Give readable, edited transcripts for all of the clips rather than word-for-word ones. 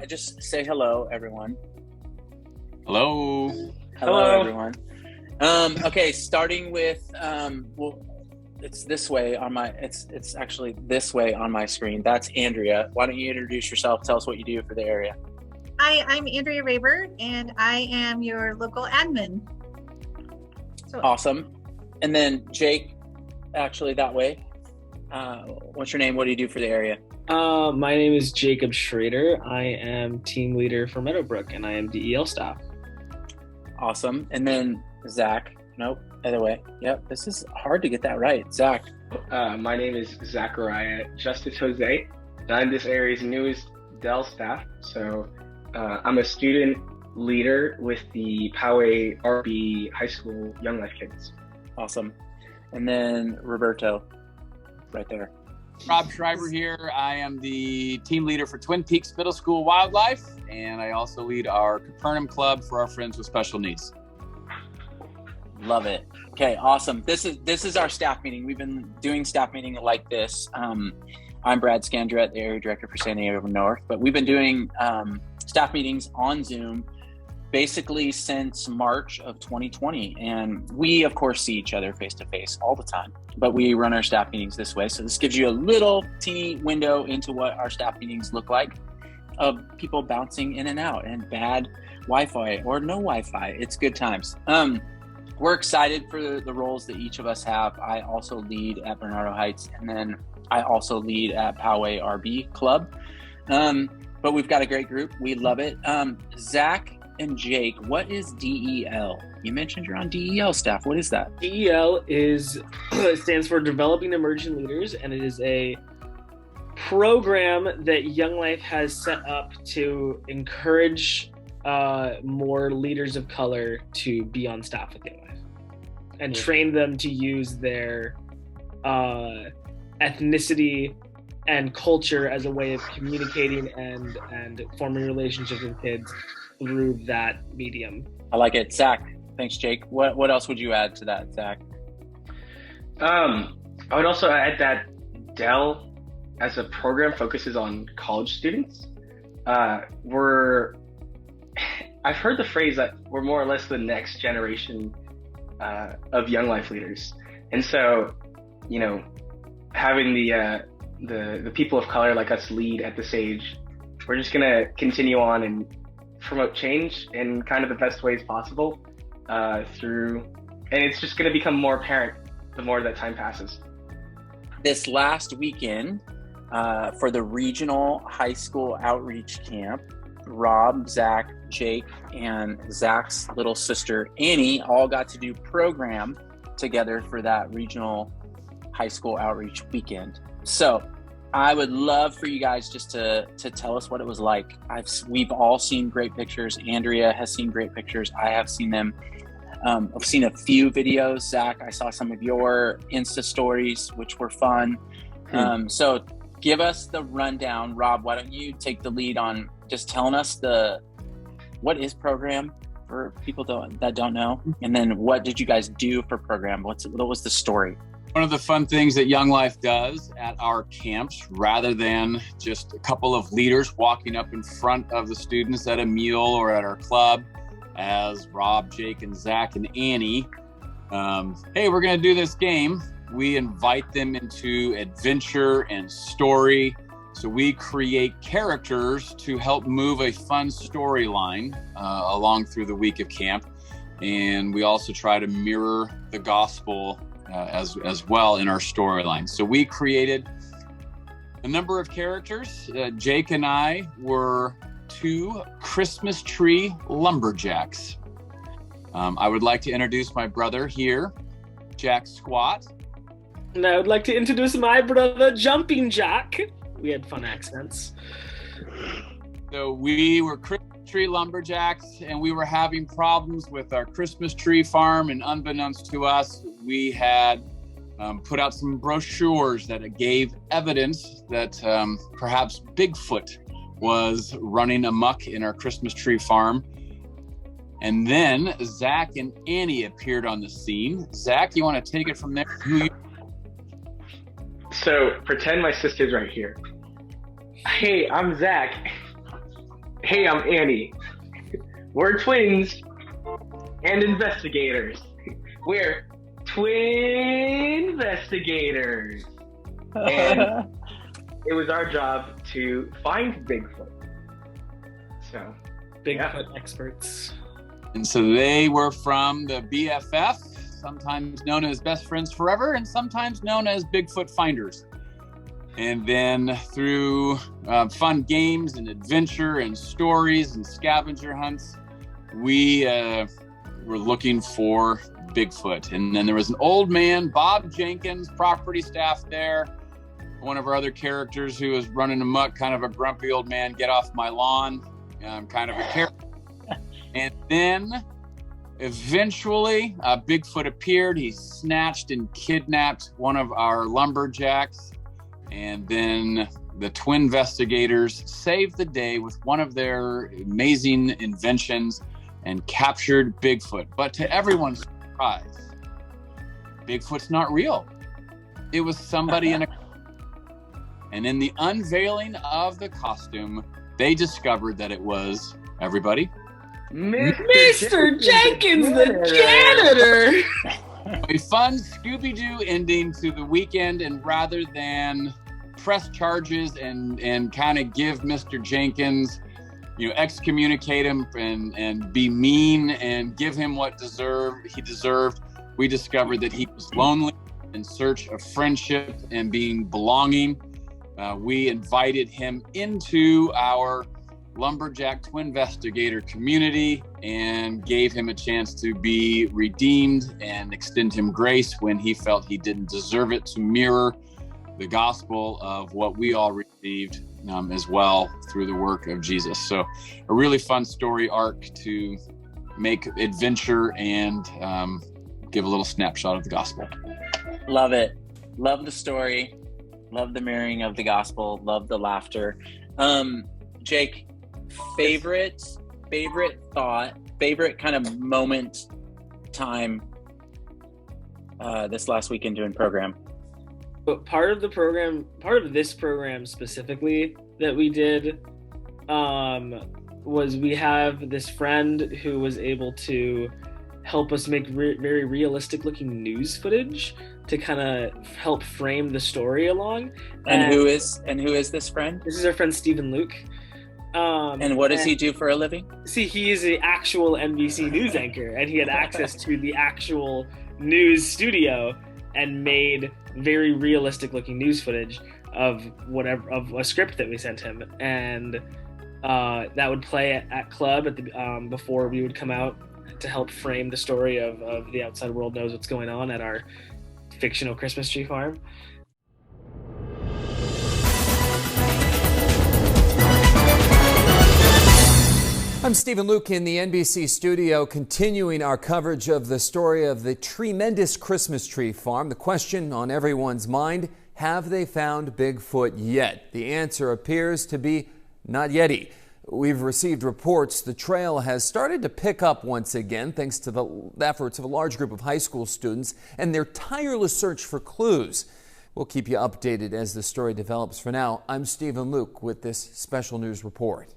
just say hello, everyone. Hello. Hello, everyone. Okay, starting with well, it's this way on my. It's actually this way on my screen. That's Andrea. Why don't you introduce yourself? Tell us what you do for the area. Hi, I'm Andrea Rayburn, and I am your local admin. So, Awesome. And then Jake, actually that way. What's your name? What do you do for the area? My name is Jacob Schrader. I am team leader for Meadowbrook, and I am DEL staff. Awesome. And then Zach. Nope. Other way. Yep. This is hard to get that right. Zach. My name is Zachariah Justice Jose, and I'm this area's newest Dell staff. So I'm a student leader with the Poway RB High School Young Life Kids. Awesome. And then Roberto, right there. Rob Schreiber here. I am the team leader for Twin Peaks Middle School Wildlife, and I also lead our Capernaum Club for our friends with special needs. Love it. Okay, awesome. This is our staff meeting. We've been doing staff meeting like this. I'm Brad Scandrett, the area director for San Diego North, but we've been doing staff meetings on Zoom basically since March of 2020. And we, of course, see each other face to face all the time, but we run our staff meetings this way. So this gives you a little teeny window into what our staff meetings look like, of people bouncing in and out and bad Wi-Fi or no Wi-Fi. It's good times. We're excited for the roles that each of us have. I also lead at Bernardo Heights, and then I also lead at Poway RB Club. But we've got a great group. We love it. Zach and Jake, what is DEL? You mentioned you're on DEL staff. What is that? DEL stands for Developing Emerging Leaders, and it is a program that Young Life has set up to encourage more leaders of color to be on staff with Young Life and train them to use their ethnicity and culture as a way of communicating and forming relationships with kids through that medium. I like it. Zach, thanks, Jake. What else would you add to that, Zach? I would also add that Dell as a program focuses on college students. I've heard the phrase that we're more or less the next generation of Young Life leaders. And so, having the people of color like us lead at this age, we're just gonna continue on and promote change in kind of the best ways possible and it's just gonna become more apparent the more that time passes. This last weekend for the regional high school outreach camp, Rob, Zach, Jake, and Zach's little sister, Annie, all got to do program together for that regional high school outreach weekend. So I would love for you guys just to tell us what it was like. We've all seen great pictures. Andrea has seen great pictures. I have seen them. I've seen a few videos. Zach, I saw some of your Insta stories, which were fun. So give us the rundown. Rob, why don't you take the lead on just telling us what is program for people that don't know, and then what did you guys do for program? What was the story? One of the fun things that Young Life does at our camps, rather than just a couple of leaders walking up in front of the students at a meal or at our club, as Rob, Jake, and Zach and Annie, hey, we're going to do this game. We invite them into adventure and story. So we create characters to help move a fun storyline along through the week of camp. And we also try to mirror the gospel as well in our storyline. So we created a number of characters. Jake and I were 2 Christmas tree lumberjacks. I would like to introduce my brother here, Jack Squat. And I would like to introduce my brother, Jumping Jack. We had fun accents. So we were Christmas tree lumberjacks, and we were having problems with our Christmas tree farm, and unbeknownst to us, we had put out some brochures that gave evidence that perhaps Bigfoot was running amok in our Christmas tree farm. And then Zach and Annie appeared on the scene. Zach, you want to take it from there? So pretend my sister's right here. Hey, I'm Zach. Hey, I'm Annie. We're twins and investigators. We're twin investigators. And it was our job to find Bigfoot. So, Bigfoot experts. And so they were from the BFF, sometimes known as Best Friends Forever, and sometimes known as Bigfoot Finders. And then through fun games and adventure and stories and scavenger hunts, we were looking for Bigfoot. And then there was an old man, Bob Jenkins, property staff there, one of our other characters who was running amok, kind of a grumpy old man, get off my lawn, kind of a character. And then eventually Bigfoot appeared. He snatched and kidnapped one of our lumberjacks. And then the twin investigators saved the day with one of their amazing inventions and captured Bigfoot. But to everyone's surprise, Bigfoot's not real. It was somebody in a... And in the unveiling of the costume, they discovered that it was, everybody, Mr. Jenkins, the janitor! A fun Scooby-Doo ending to the weekend, and rather than press charges and kind of give Mr. Jenkins, excommunicate him and be mean and give him what he deserved, we discovered that he was lonely, in search of friendship and being belonging. We invited him into our lumberjack twin investigator community and gave him a chance to be redeemed and extend him grace when he felt he didn't deserve it, to mirror the gospel of what we all received as well through the work of Jesus. So a really fun story arc to make adventure and give a little snapshot of the gospel. Love it. Love the story. Love the mirroring of the gospel. Love the laughter. Jake, favorite thought, favorite kind of moment, time this last weekend doing program? But part of this program specifically that we did was we have this friend who was able to help us make very realistic looking news footage to kind of help frame the story along. And who is this friend? This is our friend Stephen Luke. And what does he do for a living? See, he is an actual NBC news anchor, and he had access to the actual news studio and made very realistic looking news footage of a script that we sent him, and that would play at club at the before we would come out to help frame the story of the outside world knows what's going on at our fictional Christmas tree farm. I'm Stephen Luke in the NBC studio, continuing our coverage of the story of the tremendous Christmas tree farm. The question on everyone's mind, have they found Bigfoot yet? The answer appears to be not yeti. We've received reports the trail has started to pick up once again thanks to the efforts of a large group of high school students and their tireless search for clues. We'll keep you updated as the story develops. For now, I'm Stephen Luke with this special news report.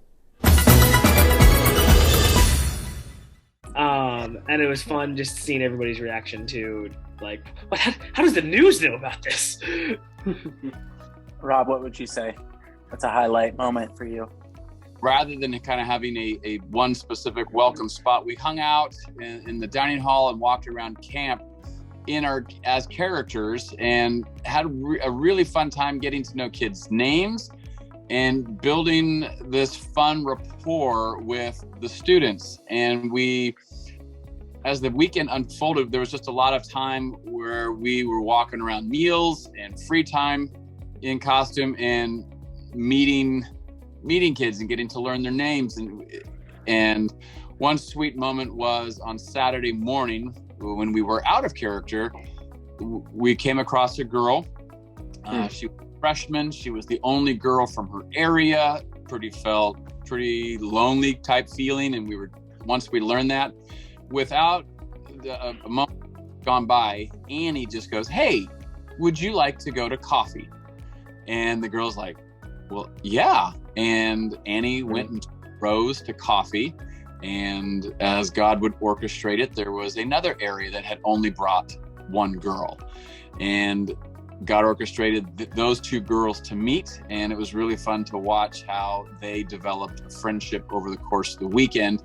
And it was fun just seeing everybody's reaction to, like, how does the news know about this? Rob, what would you say? That's a highlight moment for you. Rather than kind of having a one specific welcome spot, we hung out in the dining hall and walked around camp as characters and had a really fun time getting to know kids' names and building this fun rapport with the students. And as the weekend unfolded, there was just a lot of time where we were walking around meals and free time in costume and meeting kids and getting to learn their names. And one sweet moment was on Saturday morning when we were out of character, we came across a girl. She was a freshman. She was the only girl from her area. Pretty lonely type feeling. And once we learned that, without a moment gone by, Annie just goes, "Hey, would you like to go to coffee?" And the girl's like, "Well, yeah." And Annie went and rose to coffee. And as God would orchestrate it, there was another area that had only brought one girl. And God orchestrated those two girls to meet. And it was really fun to watch how they developed a friendship over the course of the weekend,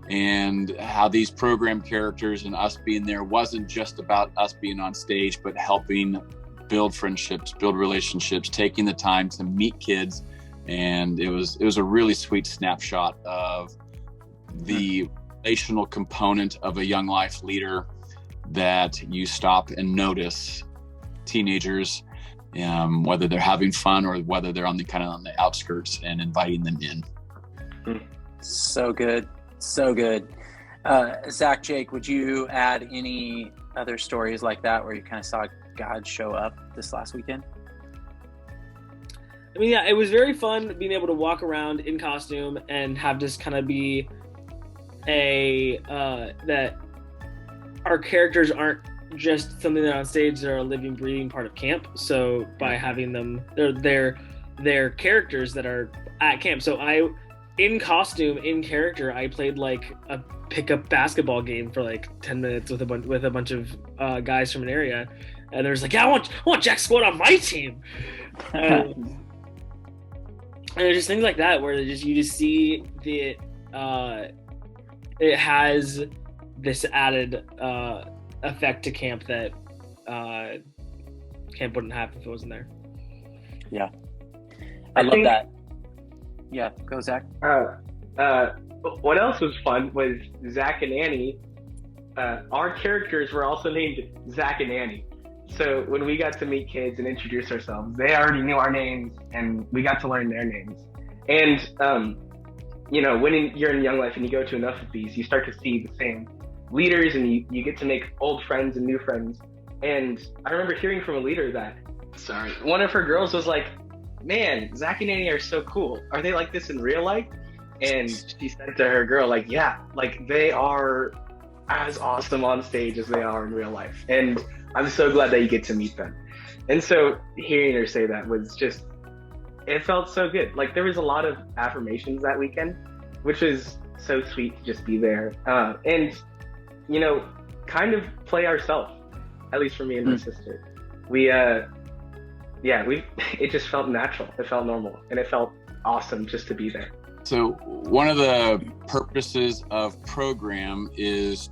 and how these program characters and us being there wasn't just about us being on stage, but helping build friendships, build relationships, taking the time to meet kids. And it was a really sweet snapshot of the relational component of a young life leader, that you stop and notice teenagers, whether they're having fun or whether they're on the outskirts, and inviting them in. So good. So good. Zach, Jake, would you add any other stories like that where you kind of saw God show up this last weekend? I mean, yeah, it was very fun being able to walk around in costume and have this kind of be that our characters aren't just something that on stage, they're a living, breathing part of camp. So by having them, they're characters that are at camp. So in costume, in character, I played like a pickup basketball game for like 10 minutes with a bunch of guys from an area, and there's like, yeah, I want Jack Squad on my team. And there's just things like that where you just see that it has this added effect to camp that camp wouldn't have if it wasn't there. Yeah, I love that. Yeah, go Zach. What else was fun was Zach and Annie. Our characters were also named Zach and Annie. So when we got to meet kids and introduce ourselves, they already knew our names, and we got to learn their names. And when you're in Young Life and you go to enough of these, you start to see the same leaders, and you get to make old friends and new friends. And I remember hearing from a leader that, one of her girls was like, man, Zach and Annie are so cool. Are they like this in real life? And she said to her girl, like, yeah, like they are as awesome on stage as they are in real life. And I'm so glad that you get to meet them. And so hearing her say that was just, it felt so good. Like there was a lot of affirmations that weekend, which was so sweet to just be there. And, kind of play ourselves, at least for me and my sister. It just felt natural. It felt normal, and it felt awesome just to be there. So one of the purposes of program is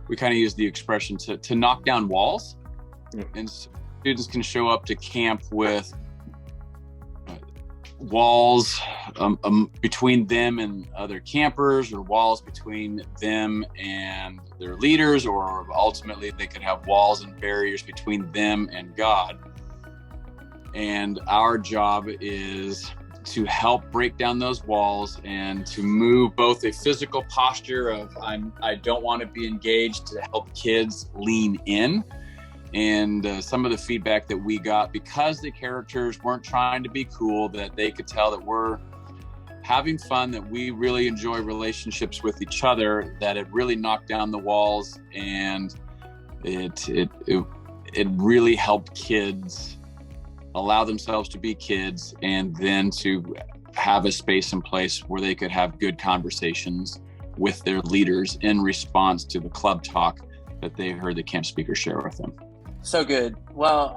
we kind of use the expression to knock down walls. And students can show up to camp with walls between them and other campers, or walls between them and their leaders, or ultimately they could have walls and barriers between them and God. And our job is to help break down those walls and to move both a physical posture of I don't want to be engaged, to help kids lean in. And some of the feedback that we got, because the characters weren't trying to be cool, that they could tell that we're having fun, that we really enjoy relationships with each other, that it really knocked down the walls, and it really helped kids allow themselves to be kids, and then to have a space and place where they could have good conversations with their leaders in response to the club talk that they heard the camp speaker share with them. So good. Well,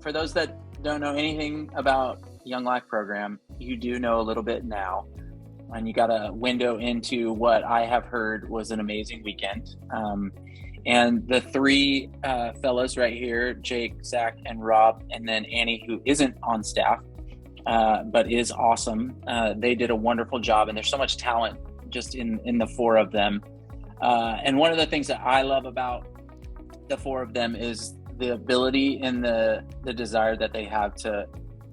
for those that don't know anything about Young Life program, you do know a little bit now, and you got a window into what I have heard was an amazing weekend. And the three fellows right here, Jake, Zach, and Rob, and then Annie, who isn't on staff, but is awesome. They did a wonderful job, and there's so much talent just in the four of them. And one of the things that I love about the four of them is the ability and the desire that they have to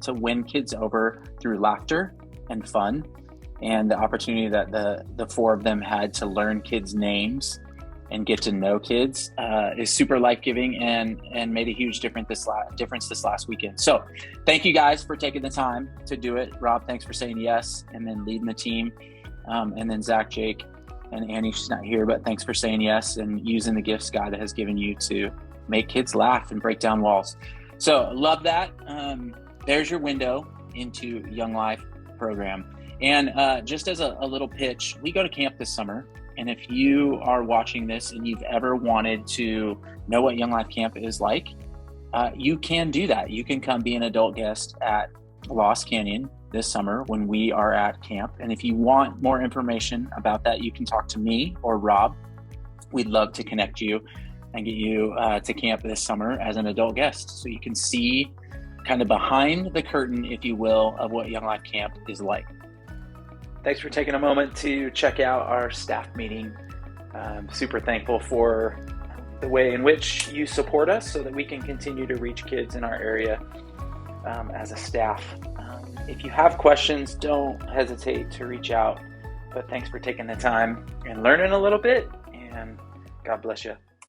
win kids over through laughter and fun, and the opportunity that the four of them had to learn kids' names and get to know kids is super life-giving and made a huge difference this last weekend. So thank you guys for taking the time to do it. Rob, thanks for saying yes and then leading the team. And then Zach, Jake, and Annie, she's not here, but thanks for saying yes and using the gifts God has given you to make kids laugh and break down walls. So love that. There's your window into Young Life program. And just as a little pitch, we go to camp this summer. And if you are watching this and you've ever wanted to know what Young Life Camp is like, you can do that. You can come be an adult guest at Lost Canyon this summer when we are at camp. And if you want more information about that, you can talk to me or Rob. We'd love to connect you and get you to camp this summer as an adult guest, so you can see kind of behind the curtain, if you will, of what Young Life Camp is like. Thanks for taking a moment to check out our staff meeting. I'm super thankful for the way in which you support us so that we can continue to reach kids in our area as a staff. If you have questions, don't hesitate to reach out. But thanks for taking the time and learning a little bit, and God bless you.